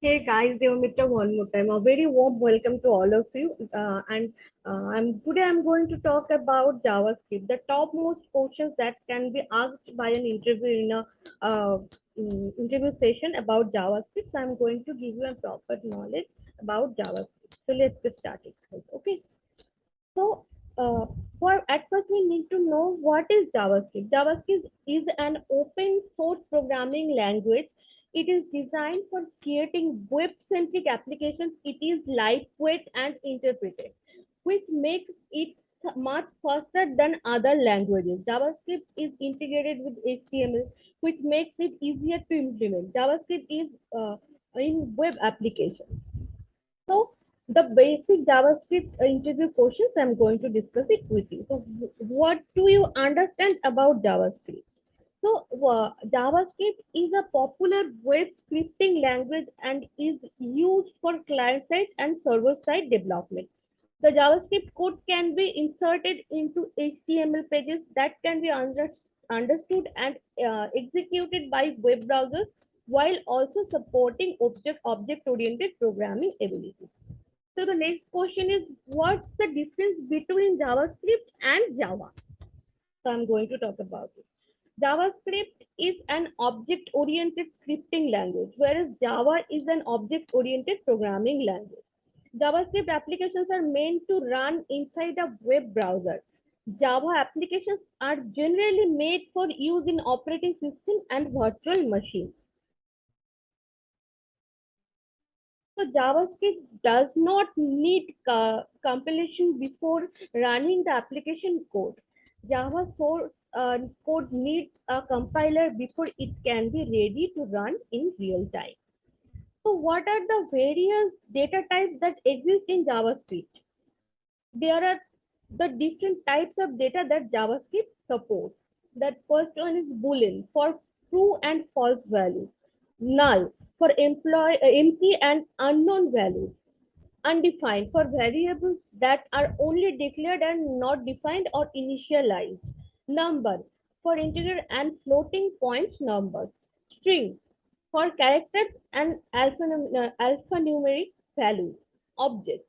Hey guys, Devamitra one more time. A very warm welcome to all of you. Today I'm going to talk about JavaScript, the topmost questions that can be asked by an interview in a interview session about JavaScript. So I'm going to give you a proper knowledge about JavaScript. So let's get started. Okay. So, for at first we need to know what is JavaScript. JavaScript is an open source programming language. It is designed for creating web-centric applications. It is lightweight and interpreted, which makes it much faster than other languages. JavaScript is integrated with HTML, which makes it easier to implement. JavaScript is in web applications. So the basic JavaScript interview questions, I'm going to discuss it with you. So what do you understand about JavaScript? So JavaScript is a popular web scripting language and is used for client-side and server-side development. The JavaScript code can be inserted into HTML pages that can be understood and executed by web browsers while also supporting object-oriented programming abilities. So the next question is, what's the difference between JavaScript and Java? So I'm going to talk about it. JavaScript is an object-oriented scripting language, whereas Java is an object-oriented programming language. JavaScript applications are meant to run inside a web browser. Java applications are generally made for use in operating system and virtual machines. So JavaScript does not need compilation before running the application code. Java source code needs a compiler before it can be ready to run in real time. So what are the various data types that exist in JavaScript? There are the different types of data that JavaScript supports. That first one is Boolean for true and false values, null for empty and unknown values, undefined for variables that are only declared and not defined or initialized, number for integer and floating point numbers, string for characters and alphanumeric values, object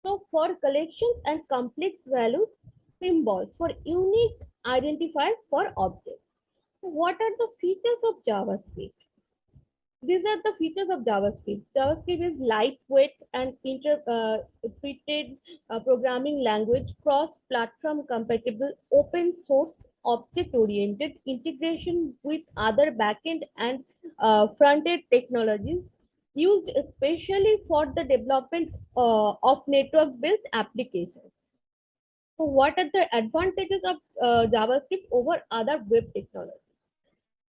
so for collections and complex values, symbols for unique identifiers for objects. So what are the features of JavaScript? These are the features of JavaScript. JavaScript is lightweight and interpreted programming language, cross-platform compatible, open source, object-oriented, integration with other backend and front-end technologies, used especially for the development of network-based applications. So, what are the advantages of JavaScript over other web technologies?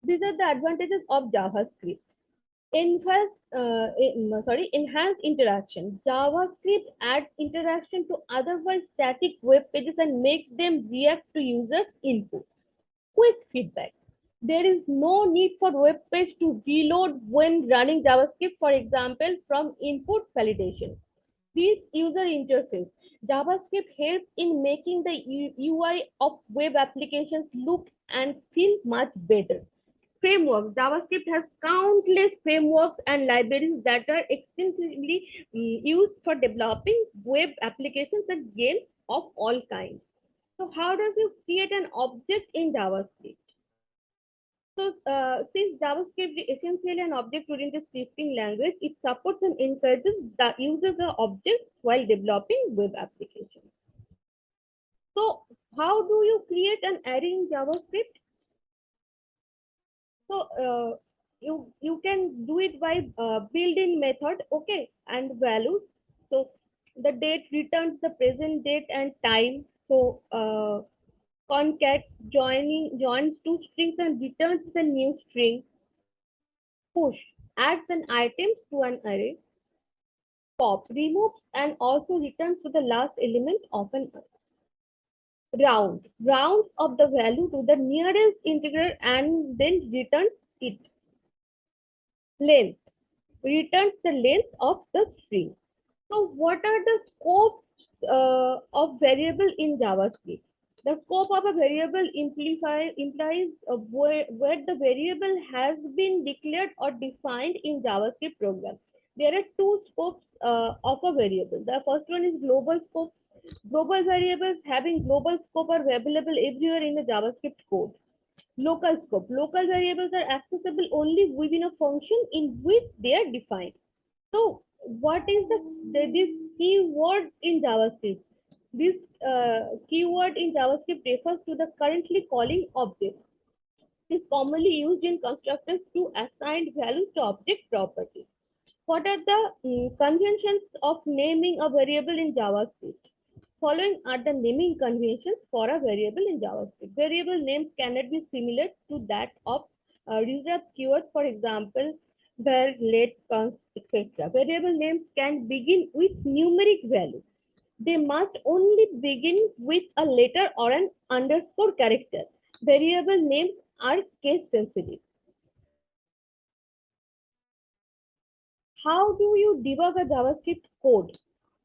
These are the advantages of JavaScript. Enhanced interaction. JavaScript adds interaction to otherwise static web pages and makes them react to users' input. Quick feedback. There is no need for web page to reload when running JavaScript, for example, from input validation. Rich user interface. JavaScript helps in making the UI of web applications look and feel much better. Frameworks. JavaScript has countless frameworks and libraries that are extensively used for developing web applications and games of all kinds. So, how does you create an object in JavaScript? So, since JavaScript is essentially an object-oriented scripting language, it supports and encourages the users of objects while developing web applications. So, how do you create an array in JavaScript? So, you can do it by built-in method, okay, and values. So, the date returns the present date and time. So, concat joins two strings and returns the new string. Push adds an item to an array. Pop removes and also returns to the last element of an array. Rounds up the value to the nearest integer and then returns it. Length returns the length of the string. So what are the scopes of variable in JavaScript? The scope of a variable implies where the variable has been declared or defined in JavaScript program. There are two scopes of a variable. The first one is global scope. Global variables having global scope are available everywhere in the JavaScript code. Local scope. Local variables are accessible only within a function in which they are defined. So, what is this keyword in JavaScript? This keyword in JavaScript refers to the currently calling object. It is commonly used in constructors to assign values to object properties. What are the conventions of naming a variable in JavaScript? Following are the naming conventions for a variable in JavaScript. Variable names cannot be similar to that of reserved keywords, for example, var, let, const, etc. Variable names can begin with numeric value. They must only begin with a letter or an underscore character. Variable names are case sensitive. How do you debug a JavaScript code?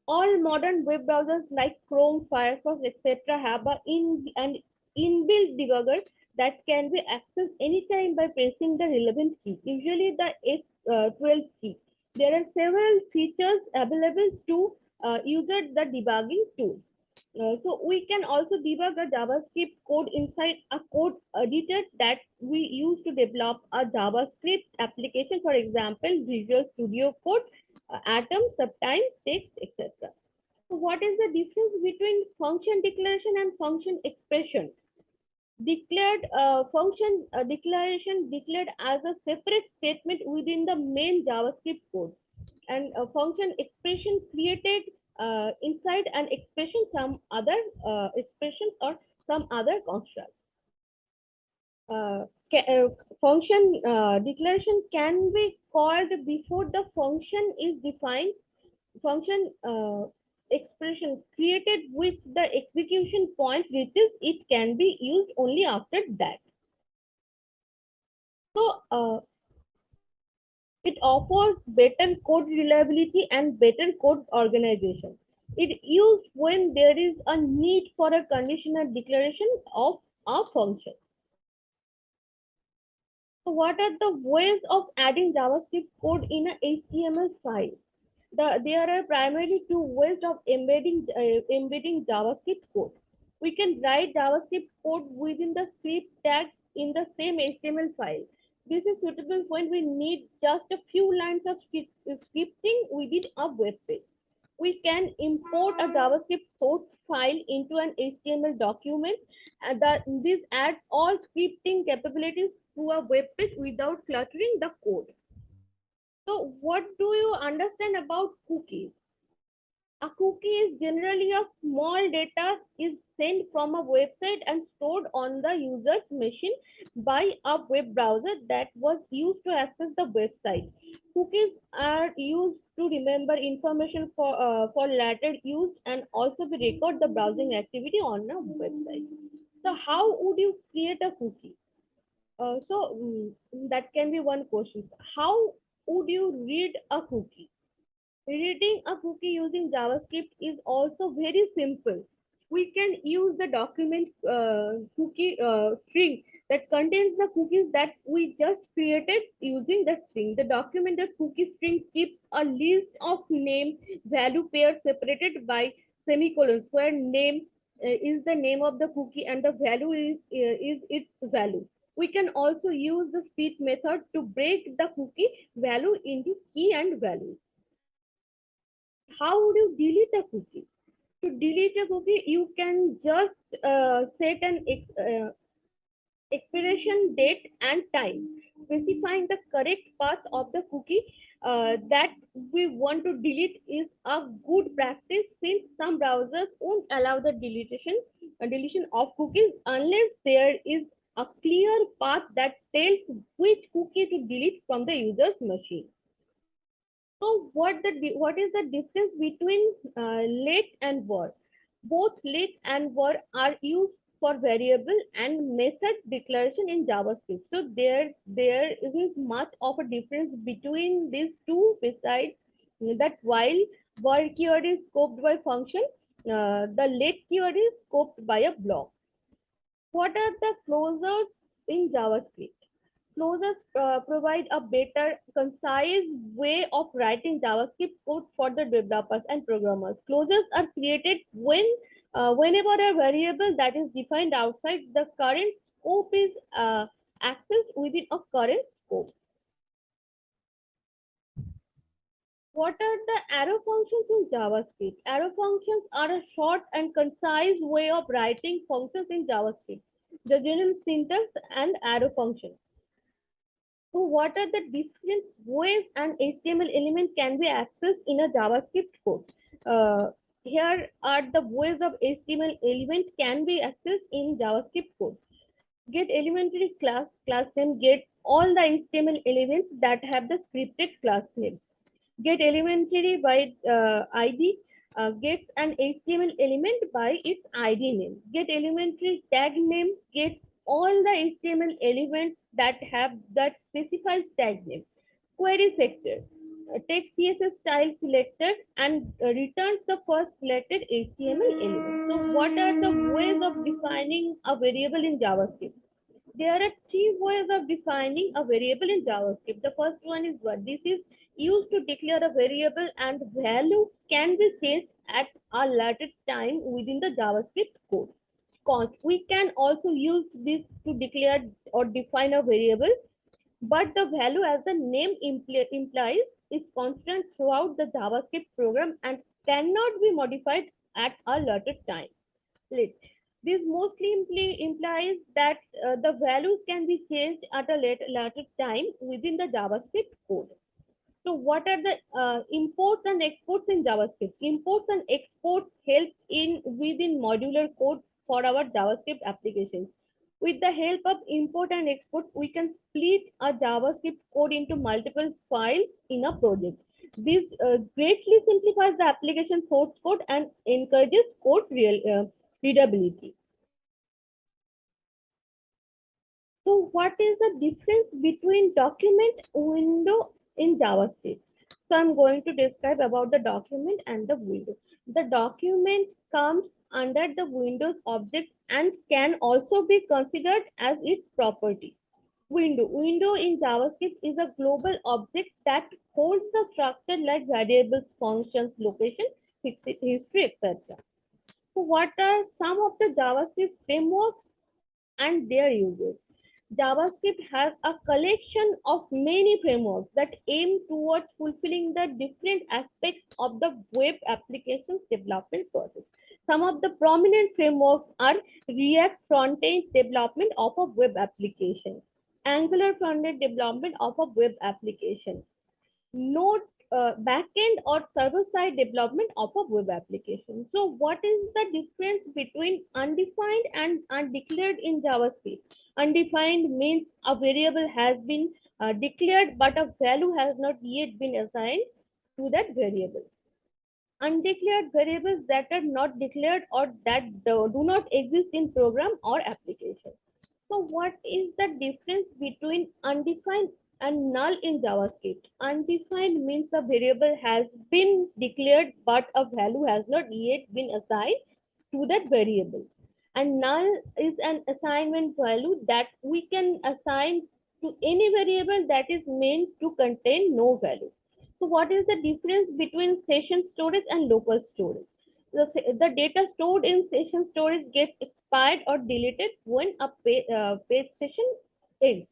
All modern web browsers like Chrome, Firefox, etc. have an inbuilt debugger that can be accessed anytime by pressing the relevant key, usually the F12 key. There are several features available to user the debugging tool. So we can also debug a JavaScript code inside a code editor that we use to develop a JavaScript application, for example, Visual Studio Code, Atom, Subtime, Text, etc. So what is the difference between function declaration and function expression? Declared function declaration declared as a separate statement within the main JavaScript code, and a function expression created inside an expression some other expressions or some other construct. Uh, Function declaration can be called before the function is defined. Function expression created which the execution point reaches, it can be used only after that. So it offers better code reliability and better code organization. It used when there is a need for a conditional declaration of a function. So what are the ways of adding JavaScript code in a HTML file? There are primarily two ways of embedding JavaScript code. We can write JavaScript code within the script tag in the same HTML file. This is suitable when we need just a few lines of scripting within a web page. We can import a JavaScript source file into an HTML document, and this adds all scripting capabilities to a web page without cluttering the code. So, what do you understand about cookies? A cookie is generally a small data is sent from a website and stored on the user's machine by a web browser that was used to access the website. Cookies are used to remember information for later use and also to record the browsing activity on a website. So how would you create a cookie? That can be one question. How would you read a cookie? Reading a cookie using JavaScript is also very simple. We can use the document cookie string that contains the cookies that we just created using that string. The documented cookie string keeps a list of name value pairs separated by semicolons, where name is the name of the cookie and the value is its value. We can also use the split method to break the cookie value into key and value. How would you delete a cookie? To delete a cookie, you can just set an expiration date and time, specifying the correct path of the cookie that we want to delete is a good practice, since some browsers won't allow the deletion of cookies unless there is a clear path that tells which cookie to delete from the user's machine. So what is the difference between let and var? Both let and var are used for variable and method declaration in JavaScript. So there isn't much of a difference between these two, besides that while var keyword is scoped by function, the let keyword is scoped by a block. What are the closures in JavaScript? Closures provide a better, concise way of writing JavaScript code for the developers and programmers. Closures are created whenever a variable that is defined outside the current scope is accessed within a current scope. What are the arrow functions in JavaScript? Arrow functions are a short and concise way of writing functions in JavaScript. The general syntax and arrow function. So what are the different ways an HTML element can be accessed in a JavaScript code? Uh, Here are the ways of HTML element can be accessed in JavaScript code. Get elementary class name, get all the HTML elements that have the scripted class name. Get elementary by ID, gets an HTML element by its ID name. Get elementary tag name, get all the HTML elements that have that specifies tag name. Query sector, take CSS style selected and returns the first selected HTML element. So what are the ways of defining a variable in JavaScript? There are three ways of defining a variable in JavaScript. The first one is what? This is used to declare a variable and value can be changed at a later time within the JavaScript code. Const. We can also use this to declare or define a variable, but the value as the name implies is constant throughout the JavaScript program and cannot be modified at a later time. Lit. This mostly implies that the values can be changed at a later time within the JavaScript code. So what are the imports and exports in JavaScript? Imports and exports help in within modular code for our JavaScript applications. With the help of import and export, we can split a JavaScript code into multiple files in a project. This greatly simplifies the application source code and encourages code readability. So what is the difference between document window in JavaScript? So I'm going to describe about the document and the window. The document comes under the Windows object and can also be considered as its property. Window in JavaScript is a global object that holds the structure like variables, functions, location, history, etc. So what are some of the JavaScript frameworks and their uses? JavaScript has a collection of many frameworks that aim towards fulfilling the different aspects of the web applications development process. Some of the prominent frameworks are React front-end development of a web application, Angular front-end development of a web application, Node backend or server-side development of a web application. So what is the difference between undefined and undeclared in JavaScript? Undefined means a variable has been declared, but a value has not yet been assigned to that variable. Undeclared variables that are not declared or that do not exist in program or application. So what is the difference between undefined and null in JavaScript? Undefined means a variable has been declared but a value has not yet been assigned to that variable. And null is an assignment value that we can assign to any variable that is meant to contain no value. So what is the difference between session storage and local storage? The data stored in session storage gets expired or deleted when a page session ends.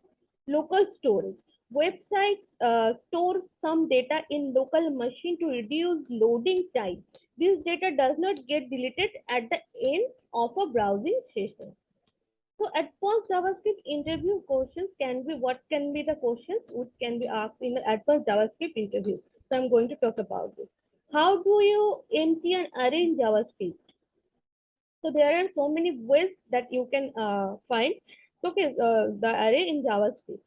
Local storage. Websites store some data in local machine to reduce loading time. This data does not get deleted at the end of a browsing session. So advanced JavaScript interview questions can be, what can be the questions which can be asked in the advanced JavaScript interview. So I'm going to talk about this. How do you empty an array in JavaScript? So there are so many ways that you can find. Okay, the array in JavaScript.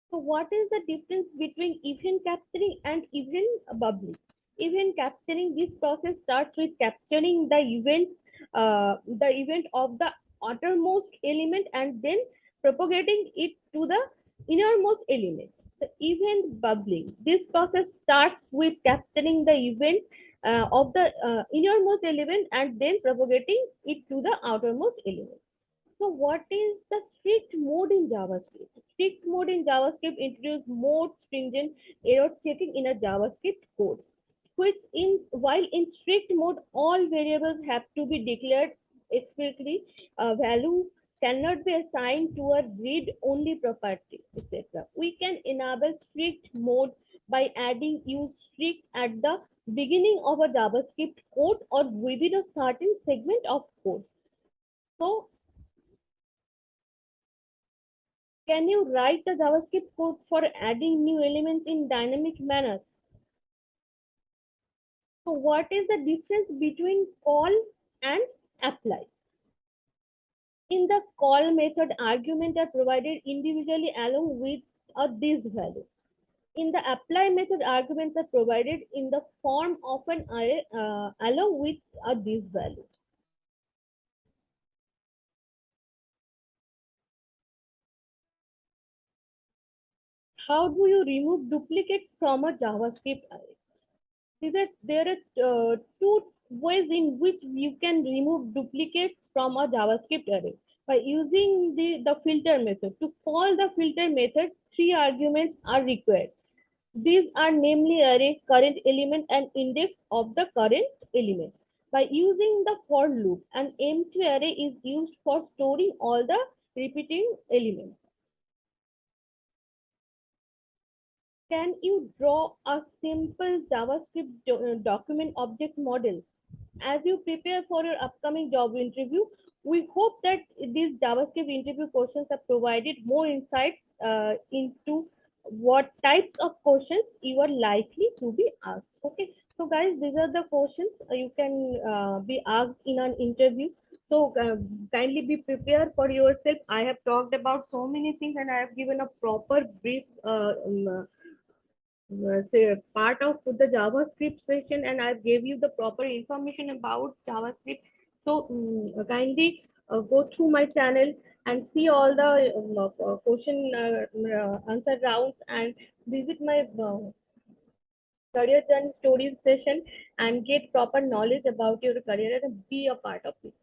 So what is the difference between event capturing and event bubbling? Event capturing, this process starts with capturing the event of the outermost element and then propagating it to the innermost element. The event bubbling, this process starts with capturing the event of the innermost element and then propagating it to the outermost element. So what is the strict mode in JavaScript? Strict mode in JavaScript introduces more stringent error checking in a JavaScript code, which in while in strict mode all variables have to be declared explicitly. A value cannot be assigned to a read-only property, etc. We can enable strict mode by adding use strict at the beginning of a JavaScript code or within a certain segment of code. So can you write the JavaScript code for adding new elements in dynamic manner? So what is the difference between call and apply? In the call method, arguments are provided individually along with a this value. In the apply method, arguments are provided in the form of an array along with a this value. How do you remove duplicates from a JavaScript array? There are two ways in which you can remove duplicates from a JavaScript array by using the filter method. To call the filter method, three arguments are required. These are namely array, current element, and index of the current element. By using the for loop, an empty array is used for storing all the repeating elements. Can you draw a simple JavaScript document object model? As you prepare for your upcoming job interview, we hope that these JavaScript interview questions have provided more insights into what types of questions you are likely to be asked. Okay, so guys, these are the questions you can be asked in an interview. So kindly be prepared for yourself. I have talked about so many things and I have given a proper brief say part of the JavaScript session, and I gave you the proper information about JavaScript. So kindly go through my channel and see all the question answer rounds and visit my career journey stories session and get proper knowledge about your career and be a part of it.